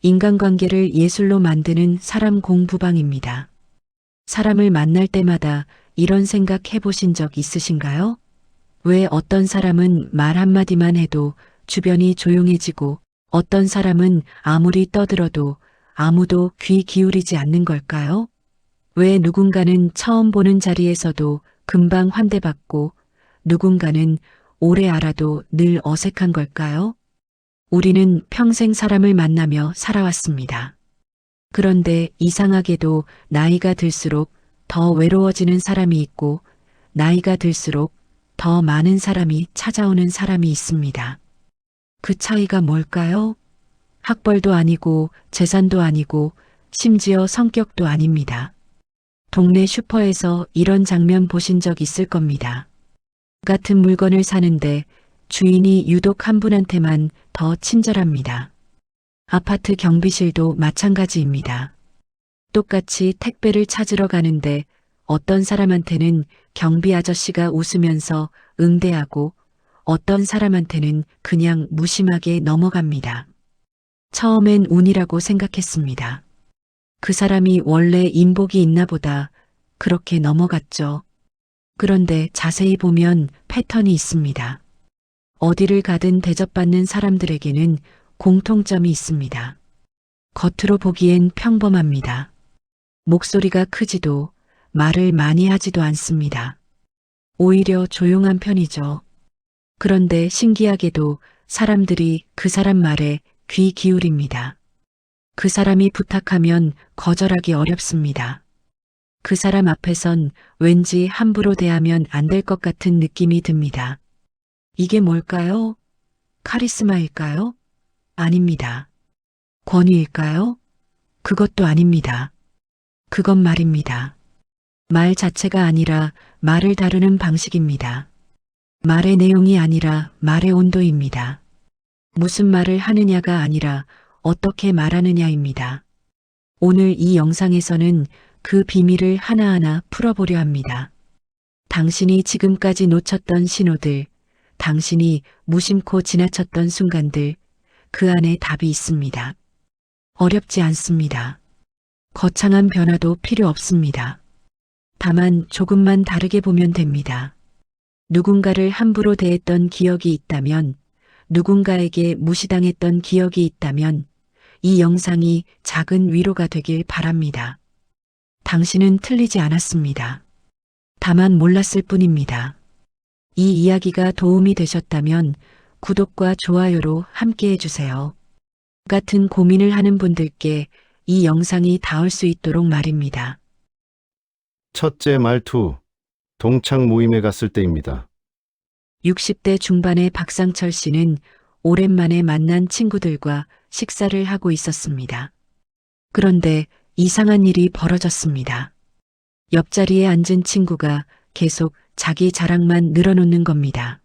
인간관계를 예술로 만드는 사람 공부방입니다. 사람을 만날 때마다 이런 생각 해보신 적 있으신가요? 왜 어떤 사람은 말 한마디만 해도 주변이 조용해지고 어떤 사람은 아무리 떠들어도 아무도 귀 기울이지 않는 걸까요? 왜 누군가는 처음 보는 자리에서도 금방 환대받고 누군가는 오래 알아도 늘 어색한 걸까요? 우리는 평생 사람을 만나며 살아왔습니다. 그런데 이상하게도 나이가 들수록 더 외로워지는 사람이 있고 나이가 들수록 더 많은 사람이 찾아오는 사람이 있습니다. 그 차이가 뭘까요? 학벌도 아니고 재산도 아니고 심지어 성격도 아닙니다. 동네 슈퍼에서 이런 장면 보신 적 있을 겁니다. 같은 물건을 사는데 주인이 유독 한 분한테만 더 친절합니다. 아파트 경비실도 마찬가지입니다. 똑같이 택배를 찾으러 가는데 어떤 사람한테는 경비 아저씨가 웃으면서 응대하고 어떤 사람한테는 그냥 무심하게 넘어갑니다. 처음엔 운이라고 생각했습니다. 그 사람이 원래 인복이 있나 보다 그렇게 넘어갔죠. 그런데 자세히 보면 패턴이 있습니다. 어디를 가든 대접받는 사람들에게는 공통점이 있습니다. 겉으로 보기엔 평범합니다. 목소리가 크지도 말을 많이 하지도 않습니다. 오히려 조용한 편이죠. 그런데 신기하게도 사람들이 그 사람 말에 귀 기울입니다. 그 사람이 부탁하면 거절하기 어렵습니다. 그 사람 앞에선 왠지 함부로 대하면 안 될 것 같은 느낌이 듭니다. 이게 뭘까요? 카리스마일까요? 아닙니다. 권위일까요? 그것도 아닙니다. 그건 말입니다. 말 자체가 아니라 말을 다루는 방식입니다. 말의 내용이 아니라 말의 온도입니다. 무슨 말을 하느냐가 아니라 어떻게 말하느냐입니다. 오늘 이 영상에서는 그 비밀을 하나하나 풀어보려 합니다. 당신이 지금까지 놓쳤던 신호들, 당신이 무심코 지나쳤던 순간들, 그 안에 답이 있습니다. 어렵지 않습니다. 거창한 변화도 필요 없습니다. 다만 조금만 다르게 보면 됩니다. 누군가를 함부로 대했던 기억이 있다면, 누군가에게 무시당했던 기억이 있다면 이 영상이 작은 위로가 되길 바랍니다. 당신은 틀리지 않았습니다. 다만 몰랐을 뿐입니다. 이 이야기가 도움이 되셨다면 구독과 좋아요로 함께 해주세요. 같은 고민을 하는 분들께 이 영상이 닿을 수 있도록 말입니다. 첫째 말투, 동창 모임에 갔을 때입니다. 60대 중반의 박상철 씨는 오랜만에 만난 친구들과 식사를 하고 있었습니다. 그런데 이상한 일이 벌어졌습니다. 옆자리에 앉은 친구가 계속 자기 자랑만 늘어놓는 겁니다.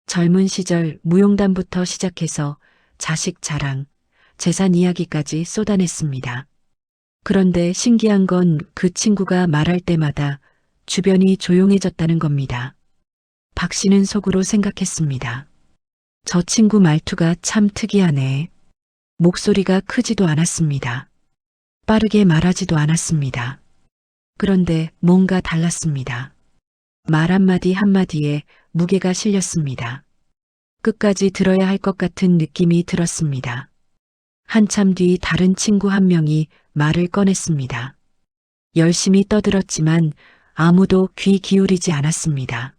젊은 시절 무용담부터 시작해서 자식 자랑, 재산 이야기까지 쏟아냈습니다. 그런데 신기한 건 그 친구가 말할 때마다 주변이 조용해졌다는 겁니다. 박 씨는 속으로 생각했습니다. 저 친구 말투가 참 특이하네. 목소리가 크지도 않았습니다. 빠르게 말하지도 않았습니다. 그런데 뭔가 달랐습니다. 말 한마디 한마디에 무게가 실렸습니다. 끝까지 들어야 할 것 같은 느낌이 들었습니다. 한참 뒤 다른 친구 한 명이 말을 꺼냈습니다. 열심히 떠들었지만 아무도 귀 기울이지 않았습니다.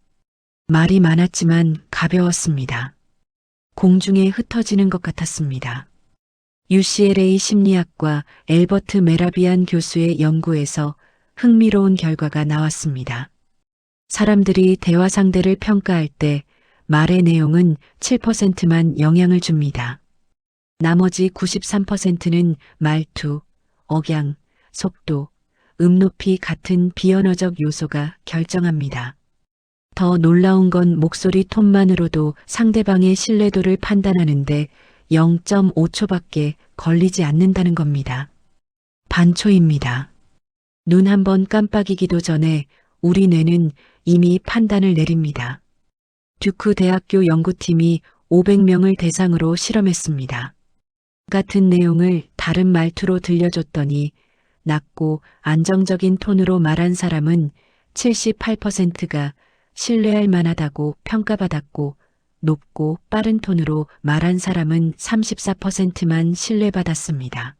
말이 많았지만 가벼웠습니다. 공중에 흩어지는 것 같았습니다. UCLA 심리학과 엘버트 메라비안 교수의 연구에서 흥미로운 결과가 나왔습니다. 사람들이 대화 상대를 평가할 때 말의 내용은 7%만 영향을 줍니다. 나머지 93%는 말투, 억양, 속도, 음높이 같은 비언어적 요소가 결정합니다. 더 놀라운 건 목소리 톤만으로도 상대방의 신뢰도를 판단하는데 0.5초밖에 걸리지 않는다는 겁니다. 반초입니다. 눈 한 번 깜빡이기도 전에 우리 뇌는 이미 판단을 내립니다. 듀크 대학교 연구팀이 500명을 대상으로 실험했습니다. 같은 내용을 다른 말투로 들려줬더니 낮고 안정적인 톤으로 말한 사람은 78%가 신뢰할 만하다고 평가받았고 높고 빠른 톤으로 말한 사람은 34%만 신뢰받았습니다.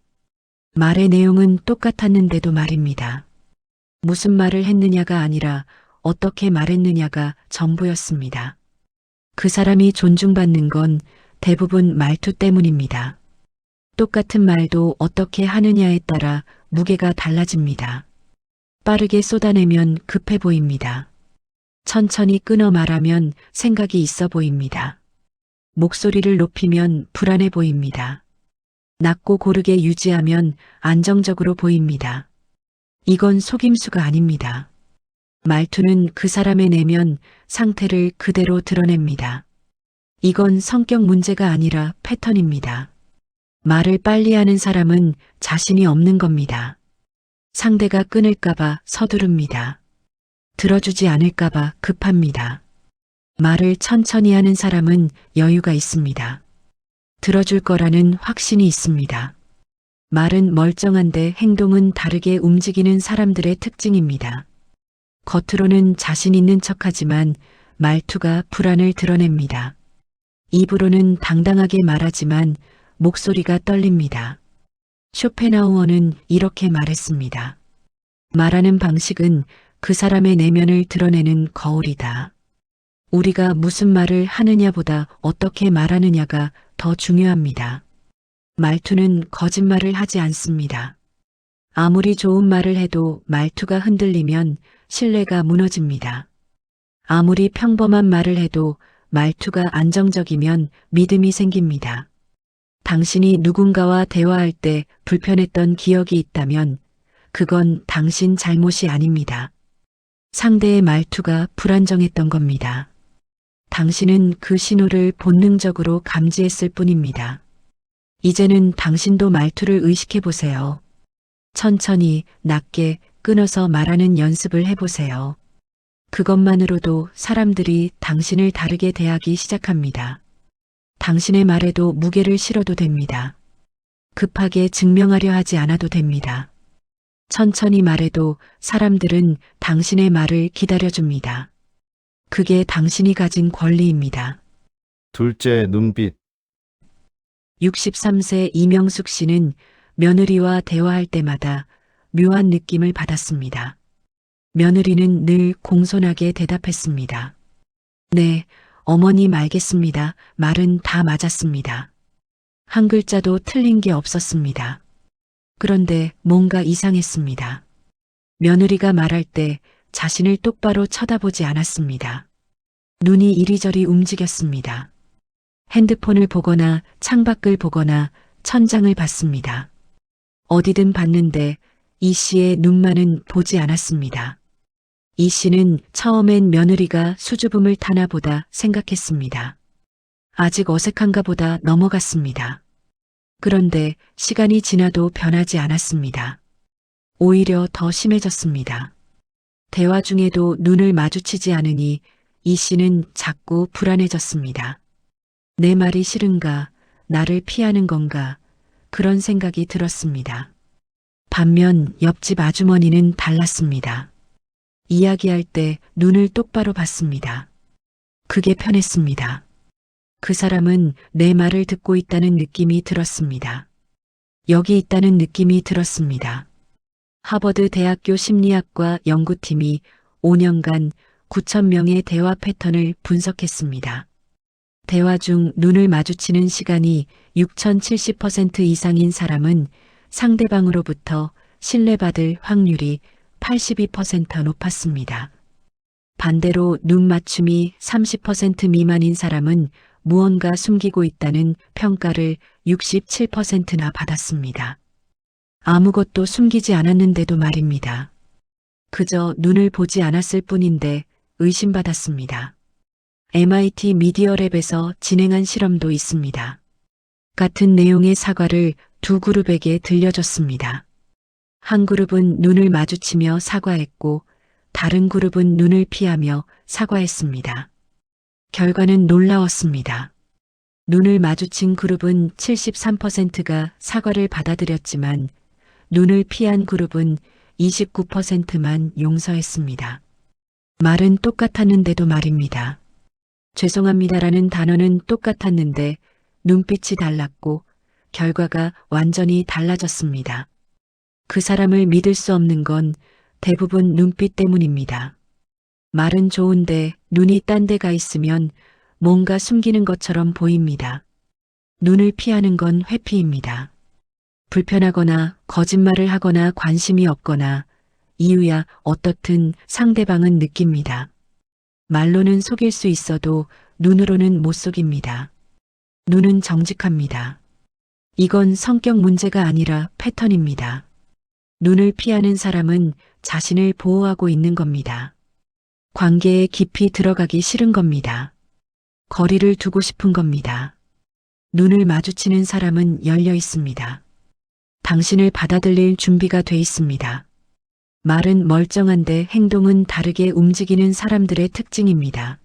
말의 내용은 똑같았는데도 말입니다. 무슨 말을 했느냐가 아니라 어떻게 말했느냐가 전부였습니다. 그 사람이 존중받는 건 대부분 말투 때문입니다. 똑같은 말도 어떻게 하느냐에 따라 무게가 달라집니다. 빠르게 쏟아내면 급해 보입니다. 천천히 끊어 말하면 생각이 있어 보입니다. 목소리를 높이면 불안해 보입니다. 낮고 고르게 유지하면 안정적으로 보입니다. 이건 속임수가 아닙니다. 말투는 그 사람의 내면 상태를 그대로 드러냅니다. 이건 성격 문제가 아니라 패턴입니다. 말을 빨리 하는 사람은 자신이 없는 겁니다. 상대가 끊을까봐 서두릅니다. 들어주지 않을까봐 급합니다. 말을 천천히 하는 사람은 여유가 있습니다. 들어줄 거라는 확신이 있습니다. 말은 멀쩡한데 행동은 다르게 움직이는 사람들의 특징입니다. 겉으로는 자신 있는 척하지만 말투가 불안을 드러냅니다. 입으로는 당당하게 말하지만 목소리가 떨립니다. 쇼펜하우어는 이렇게 말했습니다. 말하는 방식은 그 사람의 내면을 드러내는 거울이다. 우리가 무슨 말을 하느냐보다 어떻게 말하느냐가 더 중요합니다. 말투는 거짓말을 하지 않습니다. 아무리 좋은 말을 해도 말투가 흔들리면 신뢰가 무너집니다. 아무리 평범한 말을 해도 말투가 안정적이면 믿음이 생깁니다. 당신이 누군가와 대화할 때 불편했던 기억이 있다면 그건 당신 잘못이 아닙니다. 상대의 말투가 불안정했던 겁니다. 당신은 그 신호를 본능적으로 감지했을 뿐입니다. 이제는 당신도 말투를 의식해 보세요. 천천히 낮게 끊어서 말하는 연습을 해보세요. 그것만으로도 사람들이 당신을 다르게 대하기 시작합니다. 당신의 말에도 무게를 실어도 됩니다. 급하게 증명하려 하지 않아도 됩니다. 천천히 말해도 사람들은 당신의 말을 기다려줍니다. 그게 당신이 가진 권리입니다. 둘째, 눈빛. 63세 이명숙 씨는 며느리와 대화할 때마다 묘한 느낌을 받았습니다. 며느리는 늘 공손하게 대답했습니다. 네, 어머님 알겠습니다. 말은 다 맞았습니다. 한 글자도 틀린 게 없었습니다. 그런데 뭔가 이상했습니다. 며느리가 말할 때 자신을 똑바로 쳐다보지 않았습니다. 눈이 이리저리 움직였습니다. 핸드폰을 보거나 창밖을 보거나 천장을 봤습니다. 어디든 봤는데 이 씨의 눈만은 보지 않았습니다. 이 씨는 처음엔 며느리가 수줍음을 타나 보다 생각했습니다. 아직 어색한가 보다 넘어갔습니다. 그런데 시간이 지나도 변하지 않았습니다. 오히려 더 심해졌습니다. 대화 중에도 눈을 마주치지 않으니 이 씨는 자꾸 불안해졌습니다. 내 말이 싫은가, 나를 피하는 건가, 그런 생각이 들었습니다. 반면 옆집 아주머니는 달랐습니다. 이야기할 때 눈을 똑바로 봤습니다. 그게 편했습니다. 그 사람은 내 말을 듣고 있다는 느낌이 들었습니다. 여기 있다는 느낌이 들었습니다. 하버드 대학교 심리학과 연구팀이 5년간 9,000명의 대화 패턴을 분석했습니다. 대화 중 눈을 마주치는 시간이 6,070% 이상인 사람은 상대방으로부터 신뢰받을 확률이 82% 높았습니다. 반대로 눈 맞춤이 30% 미만인 사람은 무언가 숨기고 있다는 평가를 67%나 받았습니다. 아무것도 숨기지 않았는데도 말입니다. 그저 눈을 보지 않았을 뿐인데 의심받았습니다. MIT 미디어랩에서 진행한 실험도 있습니다. 같은 내용의 사과를 두 그룹에게 들려줬습니다. 한 그룹은 눈을 마주치며 사과했고 다른 그룹은 눈을 피하며 사과했습니다. 결과는 놀라웠습니다. 눈을 마주친 그룹은 73%가 사과를 받아들였지만 눈을 피한 그룹은 29%만 용서했습니다. 말은 똑같았는데도 말입니다. 죄송합니다라는 단어는 똑같았는데 눈빛이 달랐고 결과가 완전히 달라졌습니다. 그 사람을 믿을 수 없는 건 대부분 눈빛 때문입니다. 말은 좋은데 눈이 딴 데 가 있으면 뭔가 숨기는 것처럼 보입니다. 눈을 피하는 건 회피입니다. 불편하거나 거짓말을 하거나 관심이 없거나 이유야 어떻든 상대방은 느낍니다. 말로는 속일 수 있어도 눈으로는 못 속입니다. 눈은 정직합니다. 이건 성격 문제가 아니라 패턴입니다. 눈을 피하는 사람은 자신을 보호하고 있는 겁니다. 관계에 깊이 들어가기 싫은 겁니다. 거리를 두고 싶은 겁니다. 눈을 마주치는 사람은 열려 있습니다. 당신을 받아들일 준비가 돼 있습니다. 말은 멀쩡한데 행동은 다르게 움직이는 사람들의 특징입니다.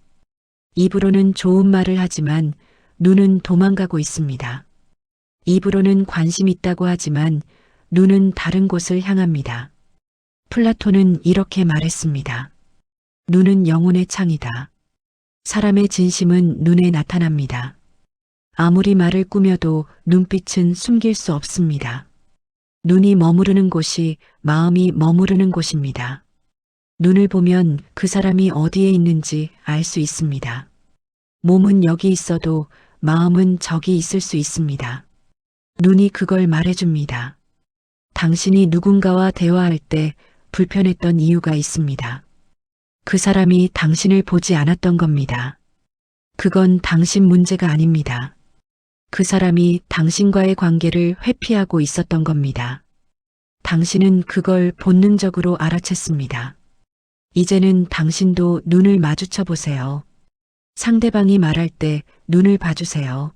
입으로는 좋은 말을 하지만 눈은 도망가고 있습니다. 입으로는 관심 있다고 하지만 눈은 다른 곳을 향합니다. 플라톤은 이렇게 말했습니다. 눈은 영혼의 창이다. 사람의 진심은 눈에 나타납니다. 아무리 말을 꾸며도 눈빛은 숨길 수 없습니다. 눈이 머무르는 곳이 마음이 머무르는 곳입니다. 눈을 보면 그 사람이 어디에 있는지 알 수 있습니다. 몸은 여기 있어도 마음은 저기 있을 수 있습니다. 눈이 그걸 말해줍니다. 당신이 누군가와 대화할 때 불편했던 이유가 있습니다. 그 사람이 당신을 보지 않았던 겁니다. 그건 당신 문제가 아닙니다. 그 사람이 당신과의 관계를 회피하고 있었던 겁니다. 당신은 그걸 본능적으로 알아챘습니다. 이제는 당신도 눈을 마주쳐 보세요. 상대방이 말할 때 눈을 봐주세요.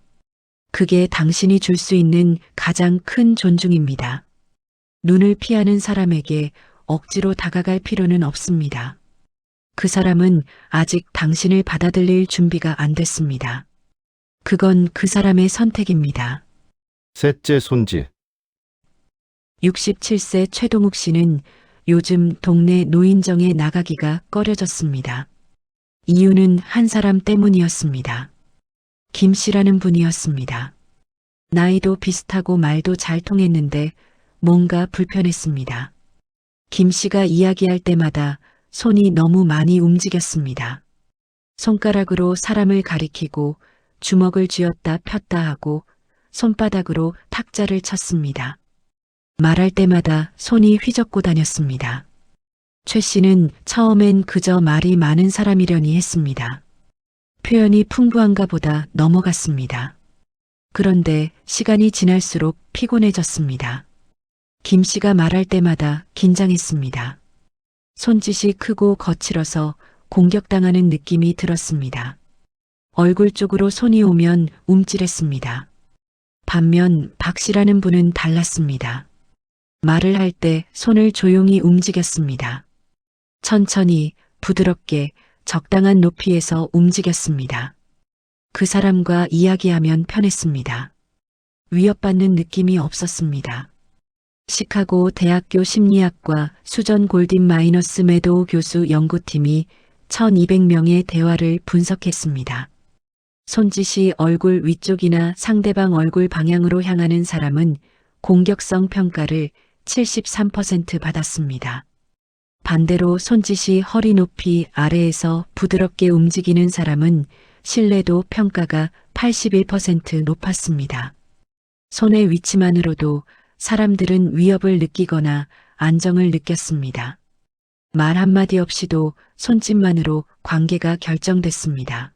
그게 당신이 줄 수 있는 가장 큰 존중입니다. 눈을 피하는 사람에게 억지로 다가갈 필요는 없습니다. 그 사람은 아직 당신을 받아들일 준비가 안 됐습니다. 그건 그 사람의 선택입니다. 셋째 손짓. 67세 최동욱 씨는 요즘 동네 노인정에 나가기가 꺼려졌습니다. 이유는 한 사람 때문이었습니다. 김 씨라는 분이었습니다. 나이도 비슷하고 말도 잘 통했는데 뭔가 불편했습니다. 김 씨가 이야기할 때마다 손이 너무 많이 움직였습니다. 손가락으로 사람을 가리키고 주먹을 쥐었다 폈다 하고 손바닥으로 탁자를 쳤습니다. 말할 때마다 손이 휘젓고 다녔습니다. 최 씨는 처음엔 그저 말이 많은 사람이려니 했습니다. 표현이 풍부한가 보다 넘어갔습니다. 그런데 시간이 지날수록 피곤해졌습니다. 김 씨가 말할 때마다 긴장했습니다. 손짓이 크고 거칠어서 공격당하는 느낌이 들었습니다. 얼굴 쪽으로 손이 오면 움찔했습니다. 반면 박 씨라는 분은 달랐습니다. 말을 할 때 손을 조용히 움직였습니다. 천천히, 부드럽게, 적당한 높이에서 움직였습니다. 그 사람과 이야기하면 편했습니다. 위협받는 느낌이 없었습니다. 시카고 대학교 심리학과 수전 골딘 마이너스 매도우 교수 연구팀이 1200명의 대화를 분석했습니다. 손짓이 얼굴 위쪽이나 상대방 얼굴 방향으로 향하는 사람은 공격성 평가를 73% 받았습니다. 반대로 손짓이 허리 높이 아래에서 부드럽게 움직이는 사람은 신뢰도 평가가 81% 높았습니다. 손의 위치만으로도 사람들은 위협을 느끼거나 안정을 느꼈습니다. 말 한마디 없이도 손짓만으로 관계가 결정됐습니다.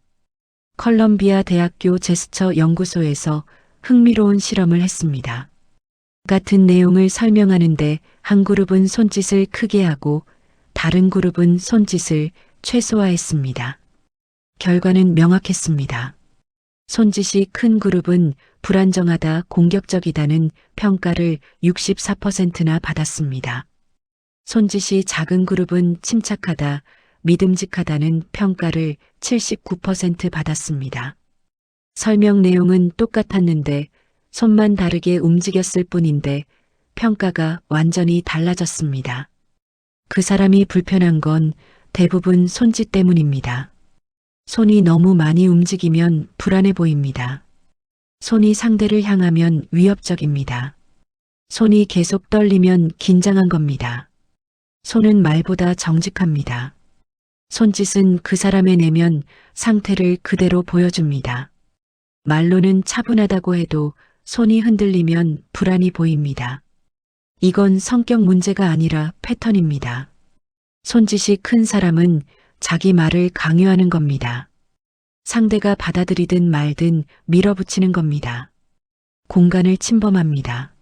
컬럼비아 대학교 제스처 연구소에서 흥미로운 실험을 했습니다. 같은 내용을 설명하는데 한 그룹은 손짓을 크게 하고 다른 그룹은 손짓을 최소화했습니다. 결과는 명확했습니다. 손짓이 큰 그룹은 불안정하다, 공격적이다는 평가를 64%나 받았습니다. 손짓이 작은 그룹은 침착하다, 믿음직하다는 평가를 79% 받았습니다. 설명 내용은 똑같았는데 손만 다르게 움직였을 뿐인데 평가가 완전히 달라졌습니다. 그 사람이 불편한 건 대부분 손짓 때문입니다. 손이 너무 많이 움직이면 불안해 보입니다. 손이 상대를 향하면 위협적입니다. 손이 계속 떨리면 긴장한 겁니다. 손은 말보다 정직합니다. 손짓은 그 사람의 내면 상태를 그대로 보여줍니다. 말로는 차분하다고 해도 손이 흔들리면 불안이 보입니다. 이건 성격 문제가 아니라 패턴입니다. 손짓이 큰 사람은 자기 말을 강요하는 겁니다. 상대가 받아들이든 말든 밀어붙이는 겁니다. 공간을 침범합니다.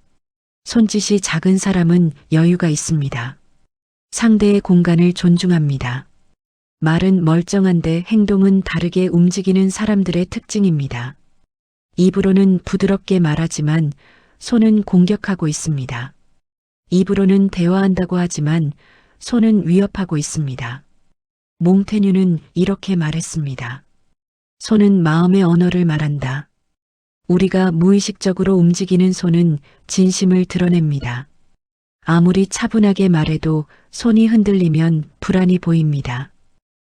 손짓이 작은 사람은 여유가 있습니다. 상대의 공간을 존중합니다. 말은 멀쩡한데 행동은 다르게 움직이는 사람들의 특징입니다. 입으로는 부드럽게 말하지만 손은 공격하고 있습니다. 입으로는 대화한다고 하지만 손은 위협하고 있습니다. 몽테뉴는 이렇게 말했습니다. 손은 마음의 언어를 말한다. 우리가 무의식적으로 움직이는 손은 진심을 드러냅니다. 아무리 차분하게 말해도 손이 흔들리면 불안이 보입니다.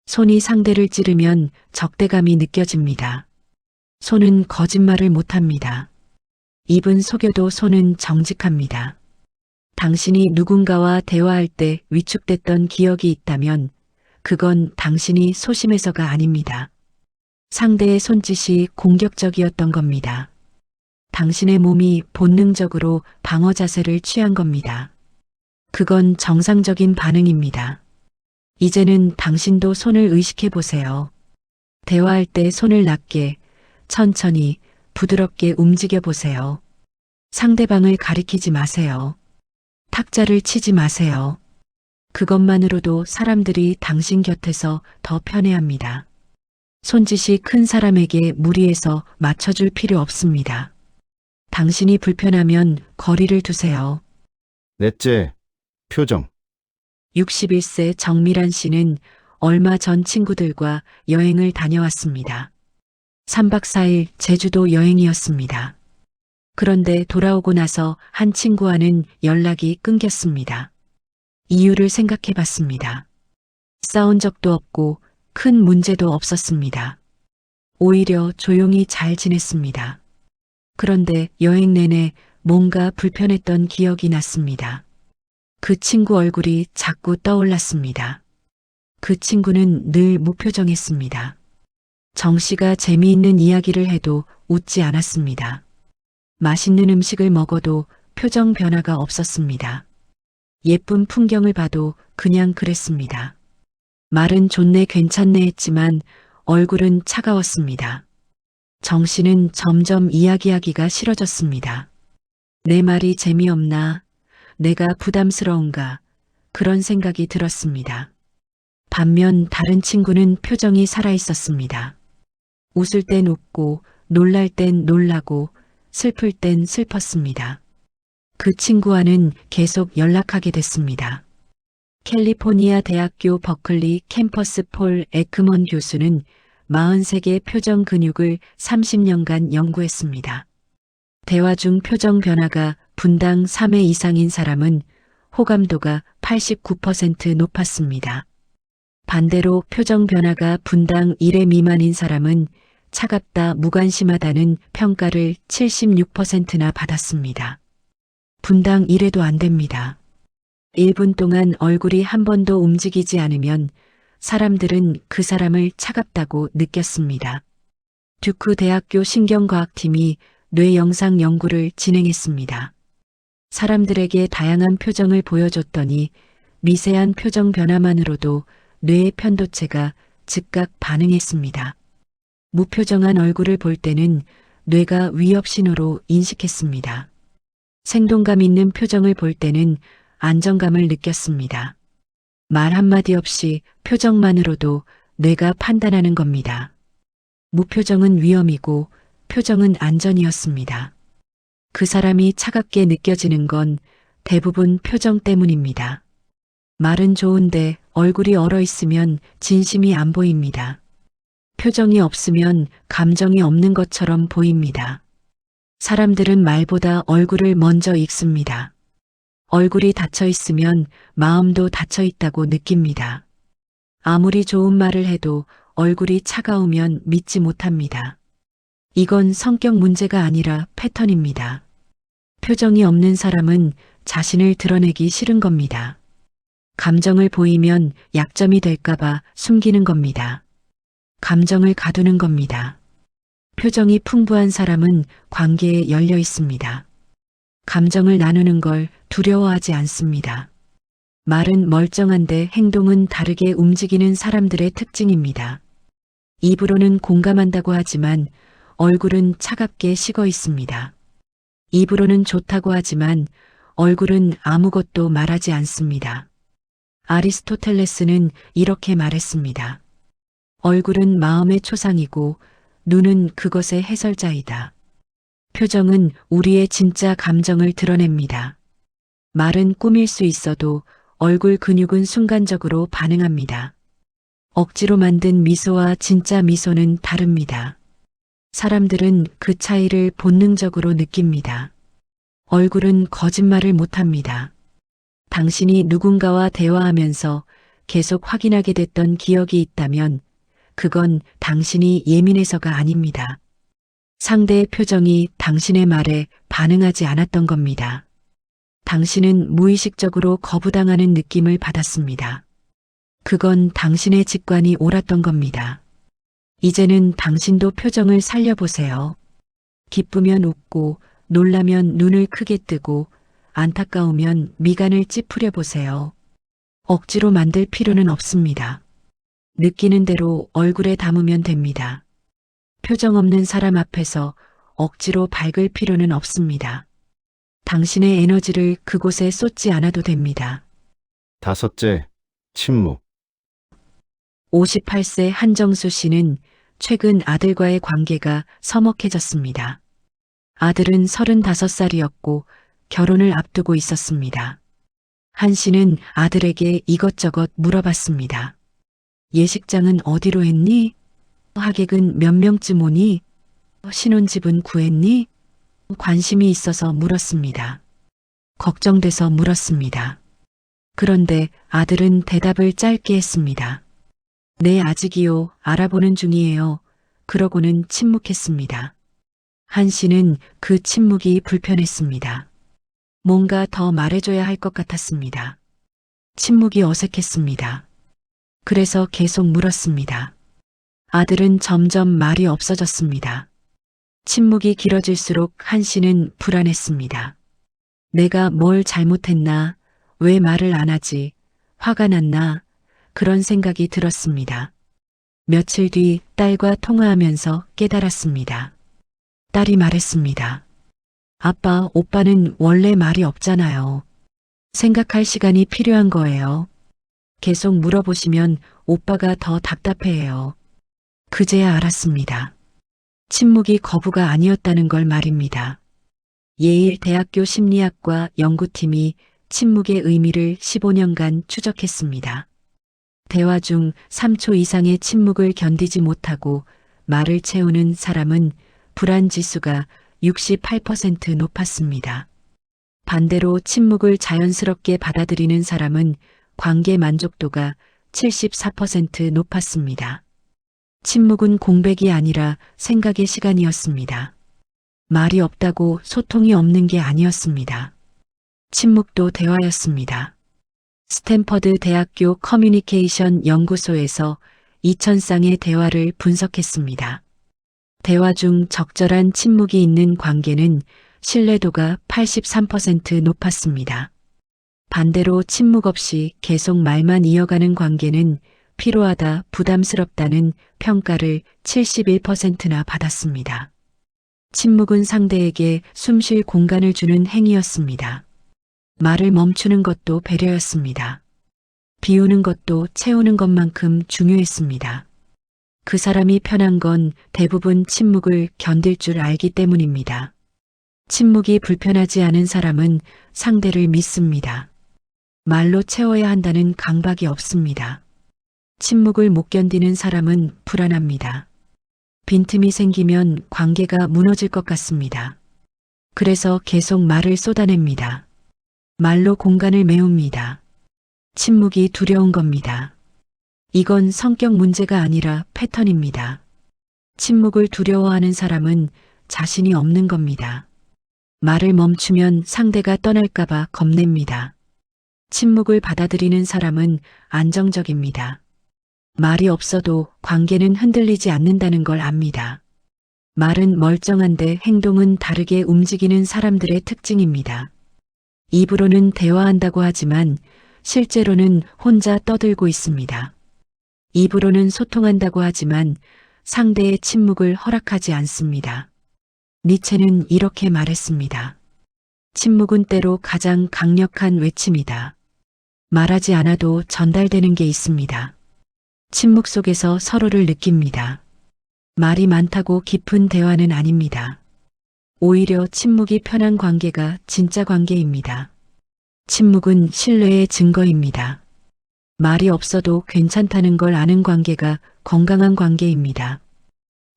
손이 상대를 찌르면 적대감이 느껴집니다. 손은 거짓말을 못합니다. 입은 속여도 손은 정직합니다. 당신이 누군가와 대화할 때 위축됐던 기억이 있다면 그건 당신이 소심해서가 아닙니다. 상대의 손짓이 공격적이었던 겁니다. 당신의 몸이 본능적으로 방어 자세를 취한 겁니다. 그건 정상적인 반응입니다. 이제는 당신도 손을 의식해 보세요. 대화할 때 손을 낮게, 천천히, 부드럽게 움직여 보세요. 상대방을 가리키지 마세요. 탁자를 치지 마세요. 그것만으로도 사람들이 당신 곁에서 더 편해합니다. 손짓이 큰 사람에게 무리해서 맞춰줄 필요 없습니다. 당신이 불편하면 거리를 두세요. 넷째, 표정. 61세 정미란 씨는 얼마 전 친구들과 여행을 다녀왔습니다. 3박 4일 제주도 여행이었습니다. 그런데 돌아오고 나서 한 친구와는 연락이 끊겼습니다. 이유를 생각해 봤습니다. 싸운 적도 없고 큰 문제도 없었습니다. 오히려 조용히 잘 지냈습니다. 그런데 여행 내내 뭔가 불편했던 기억이 났습니다. 그 친구 얼굴이 자꾸 떠올랐습니다. 그 친구는 늘 무표정했습니다. 정 씨가 재미있는 이야기를 해도 웃지 않았습니다. 맛있는 음식을 먹어도 표정 변화가 없었습니다. 예쁜 풍경을 봐도 그냥 그랬습니다. 말은 좋네 괜찮네 했지만 얼굴은 차가웠습니다. 정 씨는 점점 이야기하기가 싫어졌습니다. 내 말이 재미없나? 내가 부담스러운가? 그런 생각이 들었습니다. 반면 다른 친구는 표정이 살아있었습니다. 웃을 땐 웃고 놀랄 땐 놀라고 슬플 땐 슬펐습니다. 그 친구와는 계속 연락하게 됐습니다. 캘리포니아 대학교 버클리 캠퍼스 폴 에크먼 교수는 43개 표정 근육을 30년간 연구했습니다. 대화 중 표정 변화가 분당 3회 이상인 사람은 호감도가 89% 높았습니다. 반대로 표정 변화가 분당 1회 미만인 사람은 차갑다 무관심하다는 평가를 76%나 받았습니다. 분당 1회도 안 됩니다. 1분 동안 얼굴이 한 번도 움직이지 않으면 사람들은 그 사람을 차갑다고 느꼈습니다. 듀크 대학교 신경과학팀이 뇌 영상 연구를 진행했습니다. 사람들에게 다양한 표정을 보여줬더니 미세한 표정 변화만으로도 뇌의 편도체가 즉각 반응했습니다. 무표정한 얼굴을 볼 때는 뇌가 위협 신호로 인식했습니다. 생동감 있는 표정을 볼 때는 안정감을 느꼈습니다. 말 한마디 없이 표정만으로도 뇌가 판단하는 겁니다. 무표정은 위험이고 표정은 안전이었습니다. 그 사람이 차갑게 느껴지는 건 대부분 표정 때문입니다. 말은 좋은데 얼굴이 얼어 있으면 진심이 안 보입니다. 표정이 없으면 감정이 없는 것처럼 보입니다. 사람들은 말보다 얼굴을 먼저 읽습니다. 얼굴이 닫혀 있으면 마음도 닫혀 있다고 느낍니다. 아무리 좋은 말을 해도 얼굴이 차가우면 믿지 못합니다. 이건 성격 문제가 아니라 패턴입니다. 표정이 없는 사람은 자신을 드러내기 싫은 겁니다. 감정을 보이면 약점이 될까봐 숨기는 겁니다. 감정을 가두는 겁니다. 표정이 풍부한 사람은 관계에 열려 있습니다. 감정을 나누는 걸 두려워하지 않습니다. 말은 멀쩡한데 행동은 다르게 움직이는 사람들의 특징입니다. 입으로는 공감한다고 하지만 얼굴은 차갑게 식어 있습니다. 입으로는 좋다고 하지만 얼굴은 아무것도 말하지 않습니다. 아리스토텔레스는 이렇게 말했습니다. 얼굴은 마음의 초상이고 눈은 그것의 해설자이다. 표정은 우리의 진짜 감정을 드러냅니다. 말은 꾸밀 수 있어도 얼굴 근육은 순간적으로 반응합니다. 억지로 만든 미소와 진짜 미소는 다릅니다. 사람들은 그 차이를 본능적으로 느낍니다. 얼굴은 거짓말을 못합니다. 당신이 누군가와 대화하면서 계속 확인하게 됐던 기억이 있다면 그건 당신이 예민해서가 아닙니다. 상대의 표정이 당신의 말에 반응하지 않았던 겁니다. 당신은 무의식적으로 거부당하는 느낌을 받았습니다. 그건 당신의 직관이 옳았던 겁니다. 이제는 당신도 표정을 살려보세요. 기쁘면 웃고, 놀라면 눈을 크게 뜨고, 안타까우면 미간을 찌푸려 보세요. 억지로 만들 필요는 없습니다. 느끼는 대로 얼굴에 담으면 됩니다. 표정 없는 사람 앞에서 억지로 밝을 필요는 없습니다. 당신의 에너지를 그곳에 쏟지 않아도 됩니다. 5째, 침묵. 58세 한정수 씨는 최근 아들과의 관계가 서먹해졌습니다. 아들은 35살이었고 결혼을 앞두고 있었습니다. 한 씨는 아들에게 이것저것 물어봤습니다. 예식장은 어디로 했니? 하객은 몇 명쯤 오니? 신혼집은 구했니? 관심이 있어서 물었습니다. 걱정돼서 물었습니다. 그런데 아들은 대답을 짧게 했습니다. 네, 아직이요. 알아보는 중이에요. 그러고는 침묵했습니다. 한 씨는 그 침묵이 불편했습니다. 뭔가 더 말해줘야 할 것 같았습니다. 침묵이 어색했습니다. 그래서 계속 물었습니다. 아들은 점점 말이 없어졌습니다. 침묵이 길어질수록 한 씨는 불안했습니다. 내가 뭘 잘못했나? 왜 말을 안 하지? 화가 났나? 그런 생각이 들었습니다. 며칠 뒤 딸과 통화하면서 깨달았습니다. 딸이 말했습니다. 아빠, 오빠는 원래 말이 없잖아요. 생각할 시간이 필요한 거예요. 계속 물어보시면 오빠가 더 답답해해요. 그제야 알았습니다. 침묵이 거부가 아니었다는 걸 말입니다. 예일 대학교 심리학과 연구팀이 침묵의 의미를 15년간 추적했습니다. 대화 중 3초 이상의 침묵을 견디지 못하고 말을 채우는 사람은 불안 지수가 68% 높았습니다. 반대로 침묵을 자연스럽게 받아들이는 사람은 관계 만족도가 74% 높았습니다. 침묵은 공백이 아니라 생각의 시간이었습니다. 말이 없다고 소통이 없는 게 아니었습니다. 침묵도 대화였습니다. 스탠퍼드 대학교 커뮤니케이션 연구소에서 2000쌍의 대화를 분석했습니다. 대화 중 적절한 침묵이 있는 관계는 신뢰도가 83% 높았습니다. 반대로 침묵 없이 계속 말만 이어가는 관계는 피로하다, 부담스럽다는 평가를 71%나 받았습니다. 침묵은 상대에게 숨 쉴 공간을 주는 행위였습니다. 말을 멈추는 것도 배려였습니다. 비우는 것도 채우는 것만큼 중요했습니다. 그 사람이 편한 건 대부분 침묵을 견딜 줄 알기 때문입니다. 침묵이 불편하지 않은 사람은 상대를 믿습니다. 말로 채워야 한다는 강박이 없습니다. 침묵을 못 견디는 사람은 불안합니다. 빈틈이 생기면 관계가 무너질 것 같습니다. 그래서 계속 말을 쏟아냅니다. 말로 공간을 메웁니다. 침묵이 두려운 겁니다. 이건 성격 문제가 아니라 패턴입니다. 침묵을 두려워하는 사람은 자신이 없는 겁니다. 말을 멈추면 상대가 떠날까봐 겁냅니다. 침묵을 받아들이는 사람은 안정적입니다. 말이 없어도 관계는 흔들리지 않는다는 걸 압니다. 말은 멀쩡한데 행동은 다르게 움직이는 사람들의 특징입니다. 입으로는 대화한다고 하지만 실제로는 혼자 떠들고 있습니다. 입으로는 소통한다고 하지만 상대의 침묵을 허락하지 않습니다. 니체는 이렇게 말했습니다. 침묵은 때로 가장 강력한 외침이다. 말하지 않아도 전달되는 게 있습니다. 침묵 속에서 서로를 느낍니다. 말이 많다고 깊은 대화는 아닙니다. 오히려 침묵이 편한 관계가 진짜 관계입니다. 침묵은 신뢰의 증거입니다. 말이 없어도 괜찮다는 걸 아는 관계가 건강한 관계입니다.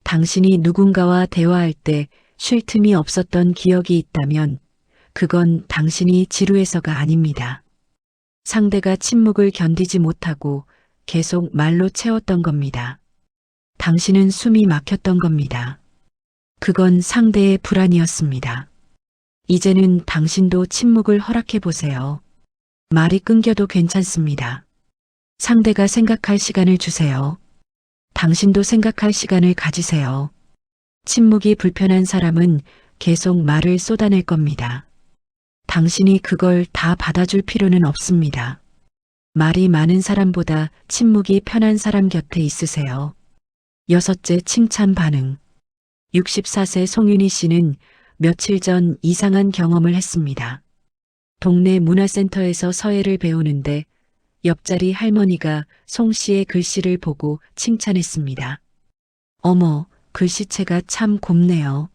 당신이 누군가와 대화할 때 쉴 틈이 없었던 기억이 있다면 그건 당신이 지루해서가 아닙니다. 상대가 침묵을 견디지 못하고 계속 말로 채웠던 겁니다. 당신은 숨이 막혔던 겁니다. 그건 상대의 불안이었습니다. 이제는 당신도 침묵을 허락해 보세요. 말이 끊겨도 괜찮습니다. 상대가 생각할 시간을 주세요. 당신도 생각할 시간을 가지세요. 침묵이 불편한 사람은 계속 말을 쏟아낼 겁니다. 당신이 그걸 다 받아줄 필요는 없습니다. 말이 많은 사람보다 침묵이 편한 사람 곁에 있으세요. 6째 칭찬 반응. 64세 송윤희 씨는 며칠 전 이상한 경험을 했습니다. 동네 문화센터에서 서예를 배우는데 옆자리 할머니가 송 씨의 글씨를 보고 칭찬했습니다. 어머, 글씨체가 참 곱네요.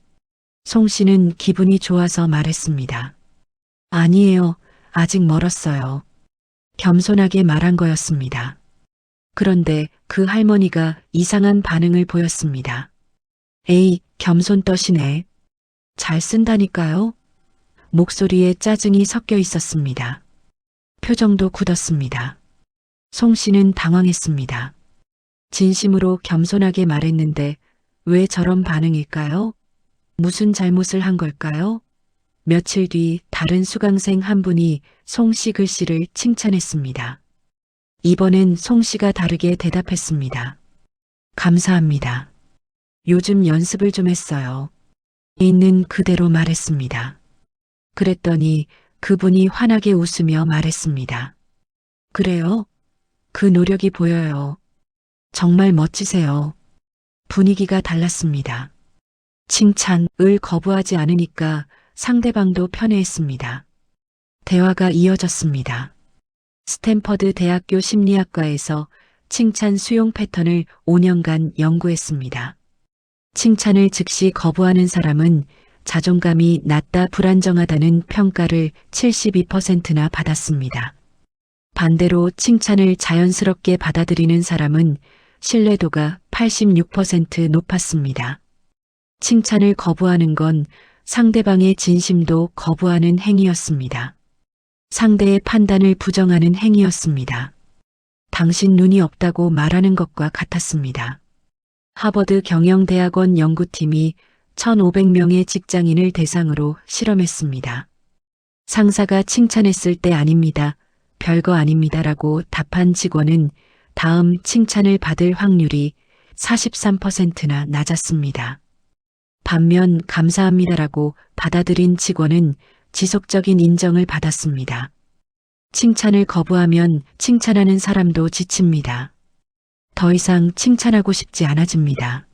송 씨는 기분이 좋아서 말했습니다. 아니에요, 아직 멀었어요. 겸손하게 말한 거였습니다. 그런데 그 할머니가 이상한 반응을 보였습니다. 에이, 겸손 떠시네. 잘 쓴다니까요? 목소리에 짜증이 섞여 있었습니다. 표정도 굳었습니다. 송 씨는 당황했습니다. 진심으로 겸손하게 말했는데 왜 저런 반응일까요? 무슨 잘못을 한 걸까요? 며칠 뒤 다른 수강생 한 분이 송 씨 글씨를 칭찬했습니다. 이번엔 송 씨가 다르게 대답했습니다. 감사합니다. 요즘 연습을 좀 했어요. 있는 그대로 말했습니다. 그랬더니 그분이 환하게 웃으며 말했습니다. 그래요? 그 노력이 보여요. 정말 멋지세요. 분위기가 달랐습니다. 칭찬을 거부하지 않으니까 상대방도 편해했습니다. 대화가 이어졌습니다. 스탠퍼드 대학교 심리학과에서 칭찬 수용 패턴을 5년간 연구했습니다. 칭찬을 즉시 거부하는 사람은 자존감이 낮다 불안정하다는 평가를 72%나 받았습니다. 반대로 칭찬을 자연스럽게 받아들이는 사람은 신뢰도가 86% 높았습니다. 칭찬을 거부하는 건 상대방의 진심도 거부하는 행위였습니다. 상대의 판단을 부정하는 행위였습니다. 당신 눈이 없다고 말하는 것과 같았습니다. 하버드 경영대학원 연구팀이 1,500명의 직장인을 대상으로 실험했습니다. 상사가 칭찬했을 때 아닙니다. 별거 아닙니다라고 답한 직원은 다음 칭찬을 받을 확률이 43%나 낮았습니다. 반면 감사합니다라고 받아들인 직원은 지속적인 인정을 받았습니다. 칭찬을 거부하면 칭찬하는 사람도 지칩니다. 더 이상 칭찬하고 싶지 않아집니다.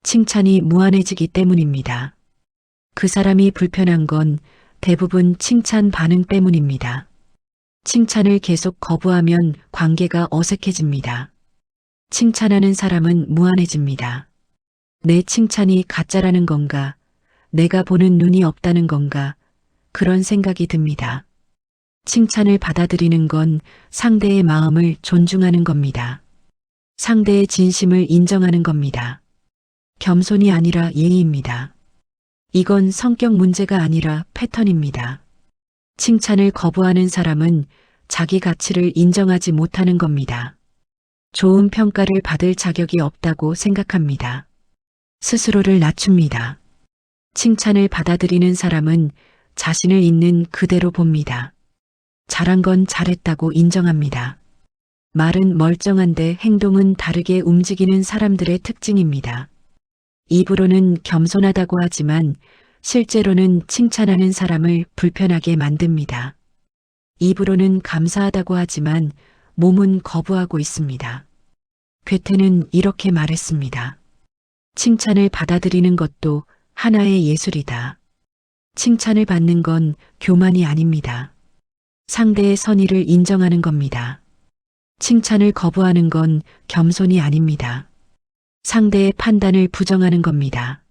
칭찬이 무한해지기 때문입니다. 그 사람이 불편한 건 대부분 칭찬 반응 때문입니다. 칭찬을 계속 거부하면 관계가 어색해집니다. 칭찬하는 사람은 무한해집니다. 내 칭찬이 가짜라는 건가? 내가 보는 눈이 없다는 건가? 그런 생각이 듭니다. 칭찬을 받아들이는 건 상대의 마음을 존중하는 겁니다. 상대의 진심을 인정하는 겁니다. 겸손이 아니라 예의입니다. 이건 성격 문제가 아니라 패턴입니다. 칭찬을 거부하는 사람은 자기 가치를 인정하지 못하는 겁니다. 좋은 평가를 받을 자격이 없다고 생각합니다. 스스로를 낮춥니다. 칭찬을 받아들이는 사람은 자신을 있는 그대로 봅니다. 잘한 건 잘했다고 인정합니다. 말은 멀쩡한데 행동은 다르게 움직이는 사람들의 특징입니다. 입으로는 겸손하다고 하지만 실제로는 칭찬하는 사람을 불편하게 만듭니다. 입으로는 감사하다고 하지만 몸은 거부하고 있습니다. 괴테는 이렇게 말했습니다. 칭찬을 받아들이는 것도 하나의 예술이다. 칭찬을 받는 건 교만이 아닙니다. 상대의 선의를 인정하는 겁니다. 칭찬을 거부하는 건 겸손이 아닙니다. 상대의 판단을 부정하는 겁니다.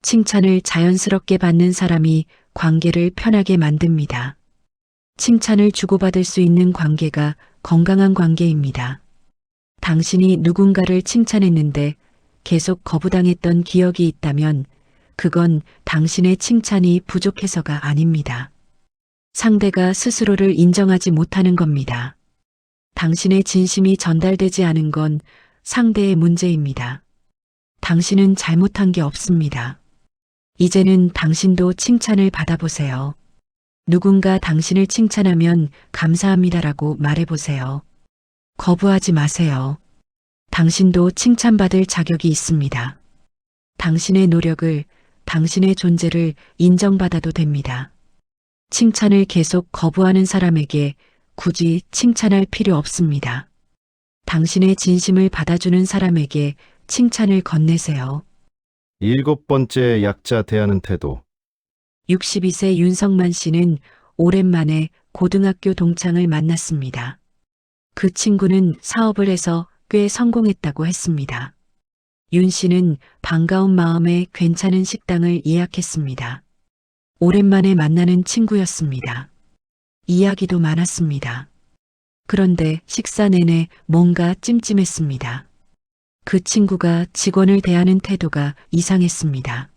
칭찬을 자연스럽게 받는 사람이 관계를 편하게 만듭니다. 칭찬을 주고받을 수 있는 관계가 건강한 관계입니다. 당신이 누군가를 칭찬했는데 계속 거부당했던 기억이 있다면 그건 당신의 칭찬이 부족해서가 아닙니다. 상대가 스스로를 인정하지 못하는 겁니다. 당신의 진심이 전달되지 않은 건 상대의 문제입니다. 당신은 잘못한 게 없습니다. 이제는 당신도 칭찬을 받아보세요. 누군가 당신을 칭찬하면 감사합니다라고 말해보세요. 거부하지 마세요. 당신도 칭찬받을 자격이 있습니다. 당신의 노력을, 당신의 존재를 인정받아도 됩니다. 칭찬을 계속 거부하는 사람에게 굳이 칭찬할 필요 없습니다. 당신의 진심을 받아주는 사람에게 칭찬을 건네세요. 7번째 약자 대하는 태도. 62세 윤성만 씨는 오랜만에 고등학교 동창을 만났습니다. 그 친구는 사업을 해서 꽤 성공했다고 했습니다. 윤 씨는 반가운 마음에 괜찮은 식당을 예약했습니다. 오랜만에 만나는 친구였습니다. 이야기도 많았습니다. 그런데 식사 내내 뭔가 찜찜했습니다. 그 친구가 직원을 대하는 태도가 이상했습니다.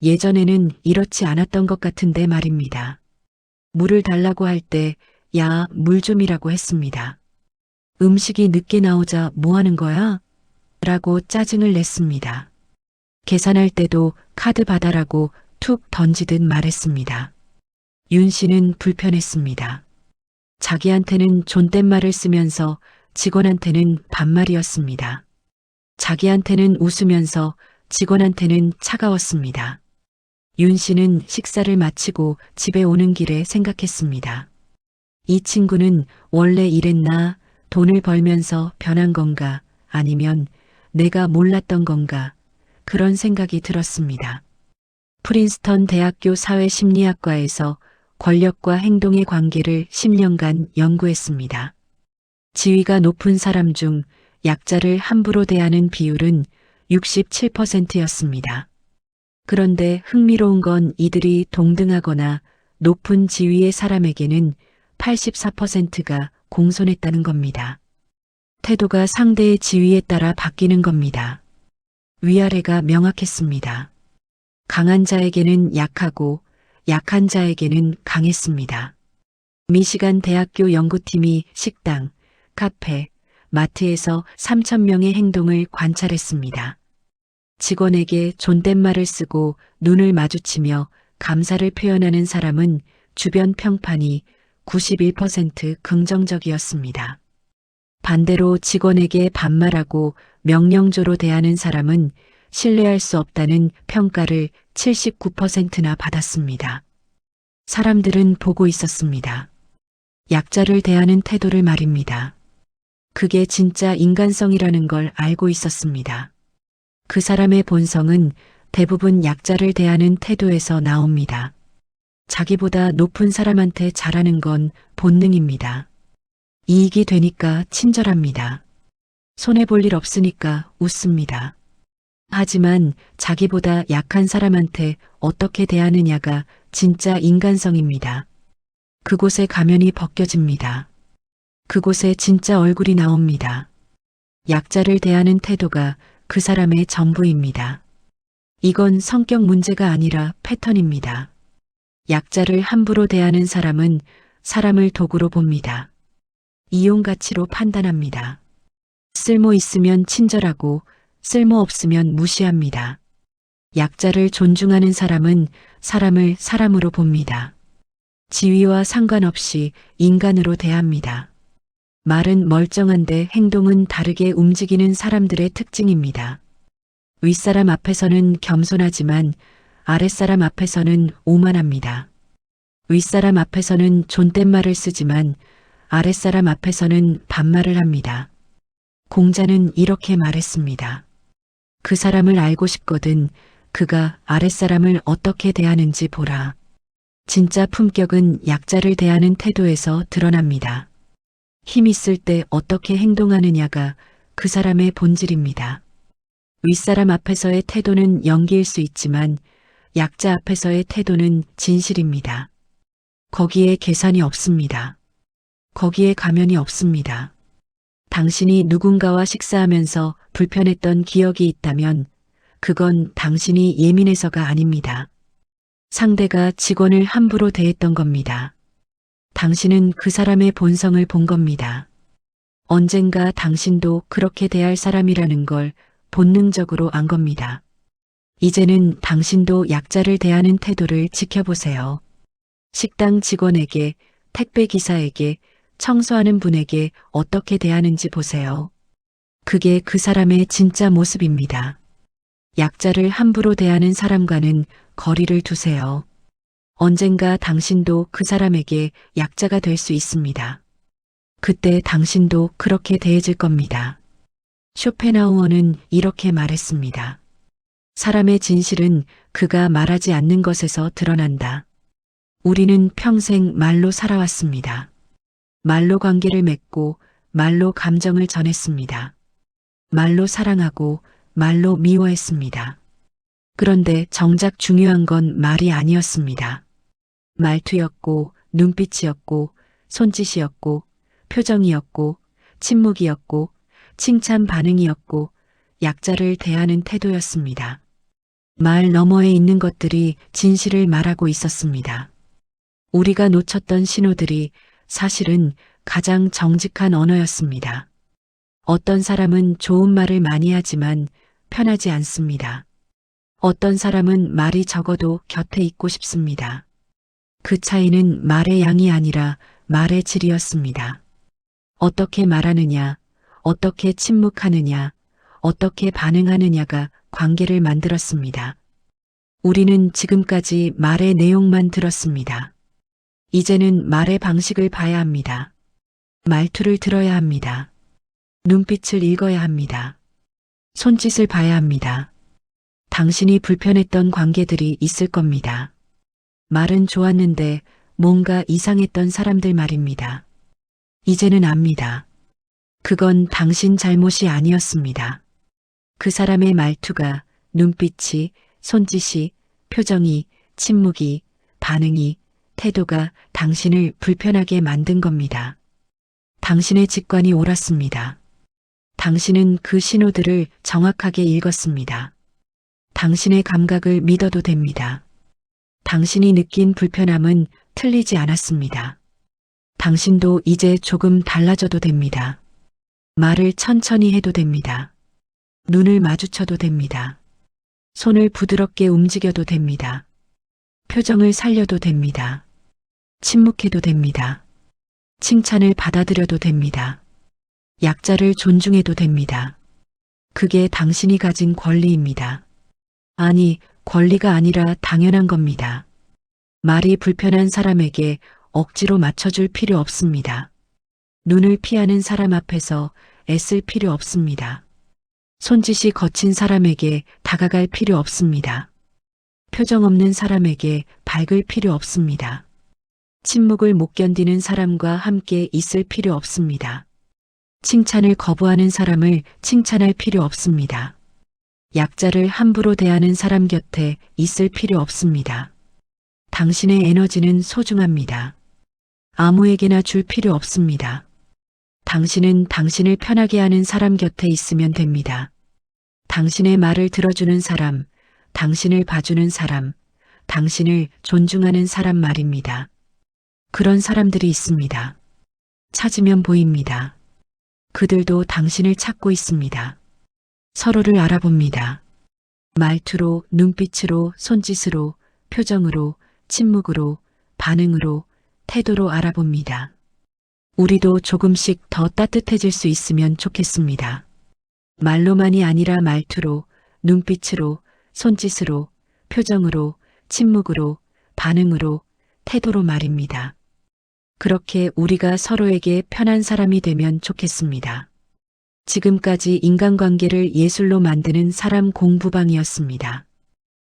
예전에는 이렇지 않았던 것 같은데 말입니다. 물을 달라고 할 때, 야, 물 좀이라고 했습니다. 음식이 늦게 나오자 뭐 하는 거야? 라고 짜증을 냈습니다. 계산할 때도 카드 받아라고 툭 던지듯 말했습니다. 윤 씨는 불편했습니다. 자기한테는 존댓말을 쓰면서 직원한테는 반말이었습니다. 자기한테는 웃으면서 직원한테는 차가웠습니다. 윤 씨는 식사를 마치고 집에 오는 길에 생각했습니다. 이 친구는 원래 이랬나? 돈을 벌면서 변한 건가? 아니면 내가 몰랐던 건가? 그런 생각이 들었습니다. 프린스턴 대학교 사회심리학과에서 권력과 행동의 관계를 10년간 연구했습니다. 지위가 높은 사람 중 약자를 함부로 대하는 비율은 67%였습니다. 그런데 흥미로운 건 이들이 동등하거나 높은 지위의 사람에게는 84%가 공손했다는 겁니다. 태도가 상대의 지위에 따라 바뀌는 겁니다. 위아래가 명확했습니다. 강한 자에게는 약하고 약한 자에게는 강했습니다. 미시간 대학교 연구팀이 식당, 카페, 마트에서 3,000명의 행동을 관찰했습니다. 직원에게 존댓말을 쓰고 눈을 마주치며 감사를 표현하는 사람은 주변 평판이 91% 긍정적이었습니다. 반대로 직원에게 반말하고 명령조로 대하는 사람은 신뢰할 수 없다는 평가를 79%나 받았습니다. 사람들은 보고 있었습니다. 약자를 대하는 태도를 말입니다. 그게 진짜 인간성이라는 걸 알고 있었습니다. 그 사람의 본성은 대부분 약자를 대하는 태도에서 나옵니다. 자기보다 높은 사람한테 잘하는 건 본능입니다. 이익이 되니까 친절합니다. 손해볼 일 없으니까 웃습니다. 하지만 자기보다 약한 사람한테 어떻게 대하느냐가 진짜 인간성입니다. 그곳에 가면이 벗겨집니다. 그곳에 진짜 얼굴이 나옵니다. 약자를 대하는 태도가 그 사람의 전부입니다. 이건 성격 문제가 아니라 패턴입니다. 약자를 함부로 대하는 사람은 사람을 도구로 봅니다. 이용 가치로 판단합니다. 쓸모 있으면 친절하고 쓸모 없으면 무시합니다. 약자를 존중하는 사람은 사람을 사람으로 봅니다. 지위와 상관없이 인간으로 대합니다. 말은 멀쩡한데 행동은 다르게 움직이는 사람들의 특징입니다. 윗사람 앞에서는 겸손하지만 아랫사람 앞에서는 오만합니다. 윗사람 앞에서는 존댓말을 쓰지만 아랫사람 앞에서는 반말을 합니다. 공자는 이렇게 말했습니다. 그 사람을 알고 싶거든 그가 아랫사람을 어떻게 대하는지 보라. 진짜 품격은 약자를 대하는 태도에서 드러납니다. 힘 있을 때 어떻게 행동하느냐가 그 사람의 본질입니다. 윗사람 앞에서의 태도는 연기일 수 있지만 약자 앞에서의 태도는 진실입니다. 거기에 계산이 없습니다. 거기에 가면이 없습니다. 당신이 누군가와 식사하면서 불편했던 기억이 있다면 그건 당신이 예민해서가 아닙니다. 상대가 직원을 함부로 대했던 겁니다. 당신은 그 사람의 본성을 본 겁니다. 언젠가 당신도 그렇게 대할 사람이라는 걸 본능적으로 안 겁니다. 이제는 당신도 약자를 대하는 태도를 지켜보세요. 식당 직원에게, 택배 기사에게, 청소하는 분에게 어떻게 대하는지 보세요. 그게 그 사람의 진짜 모습입니다. 약자를 함부로 대하는 사람과는 거리를 두세요. 언젠가 당신도 그 사람에게 약자가 될 수 있습니다. 그때 당신도 그렇게 대해질 겁니다. 쇼펜하우어는 이렇게 말했습니다. 사람의 진실은 그가 말하지 않는 것에서 드러난다. 우리는 평생 말로 살아왔습니다. 말로 관계를 맺고 말로 감정을 전했습니다. 말로 사랑하고 말로 미워했습니다. 그런데 정작 중요한 건 말이 아니었습니다. 말투였고 눈빛이었고 손짓이었고 표정이었고 침묵이었고 칭찬 반응이었고 약자를 대하는 태도였습니다. 말 너머에 있는 것들이 진실을 말하고 있었습니다. 우리가 놓쳤던 신호들이 사실은 가장 정직한 언어였습니다. 어떤 사람은 좋은 말을 많이 하지만 편하지 않습니다. 어떤 사람은 말이 적어도 곁에 있고 싶습니다. 그 차이는 말의 양이 아니라 말의 질이었습니다. 어떻게 말하느냐, 어떻게 침묵하느냐, 어떻게 반응하느냐가 관계를 만들었습니다. 우리는 지금까지 말의 내용만 들었습니다. 이제는 말의 방식을 봐야 합니다. 말투를 들어야 합니다. 눈빛을 읽어야 합니다. 손짓을 봐야 합니다. 당신이 불편했던 관계들이 있을 겁니다. 말은 좋았는데 뭔가 이상했던 사람들 말입니다. 이제는 압니다. 그건 당신 잘못이 아니었습니다. 그 사람의 말투가, 눈빛이, 손짓이, 표정이, 침묵이, 반응이, 태도가 당신을 불편하게 만든 겁니다. 당신의 직관이 옳았습니다. 당신은 그 신호들을 정확하게 읽었습니다. 당신의 감각을 믿어도 됩니다. 당신이 느낀 불편함은 틀리지 않았습니다. 당신도 이제 조금 달라져도 됩니다. 말을 천천히 해도 됩니다. 눈을 마주쳐도 됩니다. 손을 부드럽게 움직여도 됩니다. 표정을 살려도 됩니다. 침묵해도 됩니다. 칭찬을 받아들여도 됩니다. 약자를 존중해도 됩니다. 그게 당신이 가진 권리입니다. 아니, 권리가 아니라 당연한 겁니다. 말이 불편한 사람에게 억지로 맞춰줄 필요 없습니다. 눈을 피하는 사람 앞에서 애쓸 필요 없습니다. 손짓이 거친 사람에게 다가갈 필요 없습니다. 표정 없는 사람에게 밝을 필요 없습니다. 침묵을 못 견디는 사람과 함께 있을 필요 없습니다. 칭찬을 거부하는 사람을 칭찬할 필요 없습니다. 약자를 함부로 대하는 사람 곁에 있을 필요 없습니다. 당신의 에너지는 소중합니다. 아무에게나 줄 필요 없습니다. 당신은 당신을 편하게 하는 사람 곁에 있으면 됩니다. 당신의 말을 들어주는 사람, 당신을 봐주는 사람, 당신을 존중하는 사람 말입니다. 그런 사람들이 있습니다. 찾으면 보입니다. 그들도 당신을 찾고 있습니다. 서로를 알아봅니다. 말투로, 눈빛으로, 손짓으로, 표정으로, 침묵으로, 반응으로, 태도로 알아봅니다. 우리도 조금씩 더 따뜻해질 수 있으면 좋겠습니다. 말로만이 아니라 말투로, 눈빛으로, 손짓으로, 표정으로, 침묵으로, 반응으로, 태도로 말입니다. 그렇게 우리가 서로에게 편한 사람이 되면 좋겠습니다. 지금까지 인간관계를 예술로 만드는 사람 공부방이었습니다.